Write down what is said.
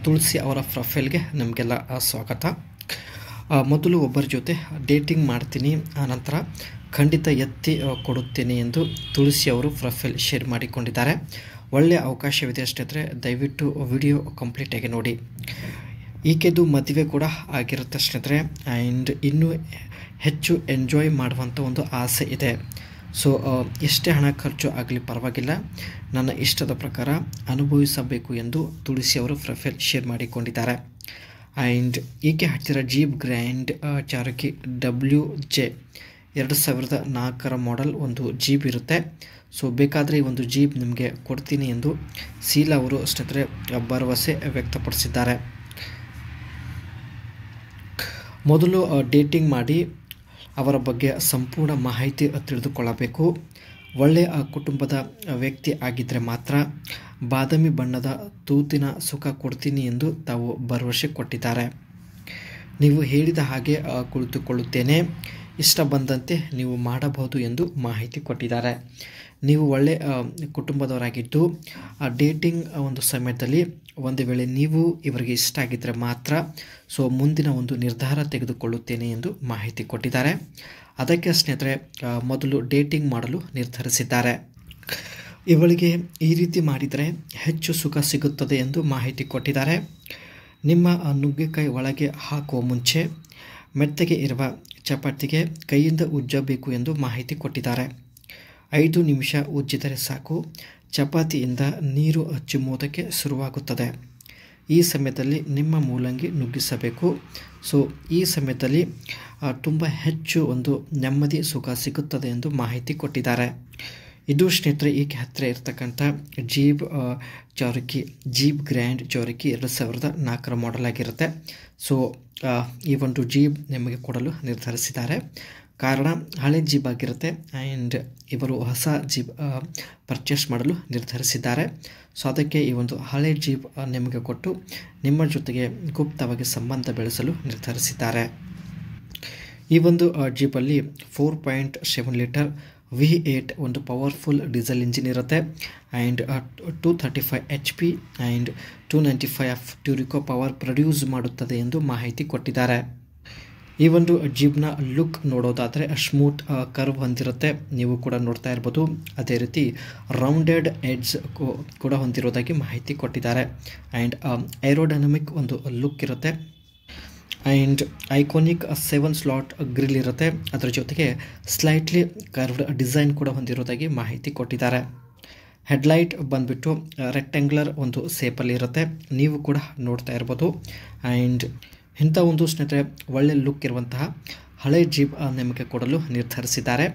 ತುಳಸಿ ಅವರ ಪ್ರೊಫೈಲ್ಗೆ ನಮಗೆಲ್ಲ ಸ್ವಾಗತ. ಮೊದಲು ಒಬ್ಬರ ಜೊತೆ ಡೇಟಿಂಗ್ ಮಾಡ್ತೀನಿ, ಆನಂತರ ಖಂಡಿತ ಎತ್ತಿ ಕೊಡುತ್ತೇನೆ ಎಂದು ತುಳಸಿ ಅವರು ಪ್ರೊಫೈಲ್ ಶೇರ್ ಮಾಡಿಕೊಂಡಿದ್ದಾರೆ. ಒಳ್ಳೆಯ ಅವಕಾಶವಿದೆ ಸ್ನೇಹಿತರೆ, ದಯವಿಟ್ಟು ವಿಡಿಯೋ ಕಂಪ್ಲೀಟಾಗಿ ನೋಡಿ. ಈಕೆದು ಮದುವೆ ಕೂಡ ಆಗಿರುತ್ತೆ ಸ್ನೇಹಿತರೆ, ಆ್ಯಂಡ್ ಇನ್ನೂ ಹೆಚ್ಚು ಎಂಜಾಯ್ ಮಾಡುವಂಥ ಒಂದು ಆಸೆ ಇದೆ. ಸೊ ಎಷ್ಟೇ ಹಣ ಖರ್ಚು ಆಗಲಿ ಪರವಾಗಿಲ್ಲ, ನನ್ನ ಇಷ್ಟದ ಪ್ರಕಾರ ಅನುಭವಿಸಬೇಕು ಎಂದು ತುಳಸಿ ಅವರು ಪ್ರೊಫೈಲ್ ಶೇರ್ ಮಾಡಿಕೊಂಡಿದ್ದಾರೆ. ಆ್ಯಂಡ್ ಈಕೆ ಹತ್ತಿರ ಜೀಪ್ ಗ್ರ್ಯಾಂಡ್ ಚಾರಕಿ WJ 2004 ಮಾಡೆಲ್ ಒಂದು ಜೀಪ್ ಇರುತ್ತೆ. ಸೊ ಬೇಕಾದರೆ ಈ ಒಂದು ಜೀಪ್ ನಿಮಗೆ ಕೊಡ್ತೀನಿ ಎಂದು ಶೀಲಾ ಅವರು ಸ್ನೇಹಿತರೆ ಭರವಸೆ ವ್ಯಕ್ತಪಡಿಸಿದ್ದಾರೆ. ಮೊದಲು ಡೇಟಿಂಗ್ ಮಾಡಿ ಅವರ ಬಗ್ಗೆ ಸಂಪೂರ್ಣ ಮಾಹಿತಿ ತಿಳಿದುಕೊಳ್ಳಬೇಕು. ಒಳ್ಳೆಯ ಕುಟುಂಬದ ವ್ಯಕ್ತಿ ಆಗಿದ್ದರೆ ಮಾತ್ರ ಬಾದಾಮಿ ಬಣ್ಣದ ತೂತಿನ ಸುಖ ಕೊಡ್ತೀನಿ ಎಂದು ತಾವು ಭರವಸೆ ಕೊಟ್ಟಿದ್ದಾರೆ. ನೀವು ಹೇಳಿದ ಹಾಗೆ ಕುಳಿತುಕೊಳ್ಳುತ್ತೇನೆ, ಇಷ್ಟ ಬಂದಂತೆ ನೀವು ಮಾಡಬಹುದು ಎಂದು ಮಾಹಿತಿ ಕೊಟ್ಟಿದ್ದಾರೆ. ನೀವು ಒಳ್ಳೆಯ ಕುಟುಂಬದವರಾಗಿದ್ದು ಡೇಟಿಂಗ್ ಒಂದು ಸಮಯದಲ್ಲಿ ಒಂದು ವೇಳೆ ನೀವು ಇವರಿಗೆ ಇಷ್ಟ ಆಗಿದ್ದರೆ ಮಾತ್ರ ಸೊ ಮುಂದಿನ ಒಂದು ನಿರ್ಧಾರ ತೆಗೆದುಕೊಳ್ಳುತ್ತೇನೆ ಎಂದು ಮಾಹಿತಿ ಕೊಟ್ಟಿದ್ದಾರೆ. ಅದಕ್ಕೆ ಸ್ನೇಹಿತರೆ ಮೊದಲು ಡೇಟಿಂಗ್ ಮಾಡಲು ನಿರ್ಧರಿಸಿದ್ದಾರೆ. ಇವಳಿಗೆ ಈ ರೀತಿ ಮಾಡಿದರೆ ಹೆಚ್ಚು ಸುಖ ಸಿಗುತ್ತದೆ ಎಂದು ಮಾಹಿತಿ ಕೊಟ್ಟಿದ್ದಾರೆ. ನಿಮ್ಮ ನುಗ್ಗೆಕಾಯಿ ಒಳಗೆ ಹಾಕುವ ಮುಂಚೆ ಮೆತ್ತಗೆ ಇರುವ ಚಪಾತಿಗೆ ಕೈಯಿಂದ ಉಜ್ಜಬೇಕು ಎಂದು ಮಾಹಿತಿ ಕೊಟ್ಟಿದ್ದಾರೆ. 5 ನಿಮಿಷ ಉಜ್ಜಿದರೆ ಸಾಕು, ಚಪಾತಿಯಿಂದ ನೀರು ಚಿಮ್ಮುವುದಕ್ಕೆ ಶುರುವಾಗುತ್ತದೆ. ಈ ಸಮಯದಲ್ಲಿ ನಿಮ್ಮ ಮೂಲಂಗಿ ನುಗ್ಗಿಸಬೇಕು. ಸೊ ಈ ಸಮಯದಲ್ಲಿ ತುಂಬ ಹೆಚ್ಚು ಒಂದು ನೆಮ್ಮದಿ ಸುಖ ಸಿಗುತ್ತದೆ ಎಂದು ಮಾಹಿತಿ ಕೊಟ್ಟಿದ್ದಾರೆ. ಇದು ಸ್ನೇಹಿತರೆ ಈಕೆ ಹತ್ತಿರ ಇರತಕ್ಕಂಥ ಜೀಪ್ ಗ್ರ್ಯಾಂಡ್ ಚಾರಕಿ 2004 ಮಾಡೆಲ್ ಆಗಿರುತ್ತೆ. ಸೊ ಈ ಒಂದು ಜೀಪ್ ನಿಮಗೆ ಕೊಡಲು ನಿರ್ಧರಿಸಿದ್ದಾರೆ. ಕಾರಣ ಹಳೆ ಜೀಪ್ ಆಗಿರುತ್ತೆ ಆ್ಯಂಡ್ ಇವರು ಹೊಸ ಜೀಪ್ ಪರ್ಚೇಸ್ ಮಾಡಲು ನಿರ್ಧರಿಸಿದ್ದಾರೆ. ಸೊ ಅದಕ್ಕೆ ಈ ಒಂದು ಹಳೆ ಜೀಪ್ ನಿಮಗೆ ಕೊಟ್ಟು ನಿಮ್ಮ ಜೊತೆಗೆ ಗುಪ್ತವಾಗಿ ಸಂಬಂಧ ಬೆಳೆಸಲು ನಿರ್ಧರಿಸಿದ್ದಾರೆ. ಈ ಒಂದು ಜೀಪಲ್ಲಿ 4.7 ಲೀಟರ್ V8 ಒಂದು ಪವರ್ಫುಲ್ ಡೀಸೆಲ್ ಇಂಜಿನ್ ಇರುತ್ತೆ ಆ್ಯಂಡ್ 235 HP ಆ್ಯಂಡ್ 295 ಆಫ್ ಟ್ಯೂರಿಕೋ ಪವರ್ ಪ್ರೊಡ್ಯೂಸ್ ಮಾಡುತ್ತದೆ ಎಂದು ಮಾಹಿತಿ ಕೊಟ್ಟಿದ್ದಾರೆ. ಈ ಒಂದು ಜೀಪ್ನ ಲುಕ್ ನೋಡೋದಾದರೆ ಸ್ಮೂತ್ ಕರ್ವ್ ಹೊಂದಿರುತ್ತೆ, ನೀವು ಕೂಡ ನೋಡ್ತಾ ಇರ್ಬೋದು. ಅದೇ ರೀತಿ ರೌಂಡೆಡ್ ಎಡ್ಜ್ ಕೂಡ ಹೊಂದಿರೋದಾಗಿ ಮಾಹಿತಿ ಕೊಟ್ಟಿದ್ದಾರೆ. ಆ್ಯಂಡ್ ಏರೋಡೈನಮಿಕ್ ಒಂದು ಲುಕ್ ಇರುತ್ತೆ ಆ್ಯಂಡ್ ಐಕಾನಿಕ್ 7 ಸ್ಲಾಟ್ ಗ್ರಿಲ್ ಇರುತ್ತೆ. ಅದರ ಜೊತೆಗೆ ಸ್ಲೈಟ್ಲಿ ಕರ್ವ್ಡ್ ಡಿಸೈನ್ ಕೂಡ ಹೊಂದಿರೋದಾಗಿ ಮಾಹಿತಿ ಕೊಟ್ಟಿದ್ದಾರೆ. ಹೆಡ್ಲೈಟ್ ಬಂದುಬಿಟ್ಟು ರೆಕ್ಟ್ಯಾಂಗ್ಯುಲರ್ ಒಂದು ಶೇಪಲ್ಲಿ ಇರುತ್ತೆ, ನೀವು ಕೂಡ ನೋಡ್ತಾ ಇರ್ಬೋದು. ಆ್ಯಂಡ್ ಇಂಥ ಒಂದು ಸ್ನೇಹಿತರೆ ಒಳ್ಳೆ ಲುಕ್ ಇರುವಂತಹ ಹಳೆ ಜೀಪ್ ನಿಮಗೆ ಕೊಡಲು ನಿರ್ಧರಿಸಿದ್ದಾರೆ.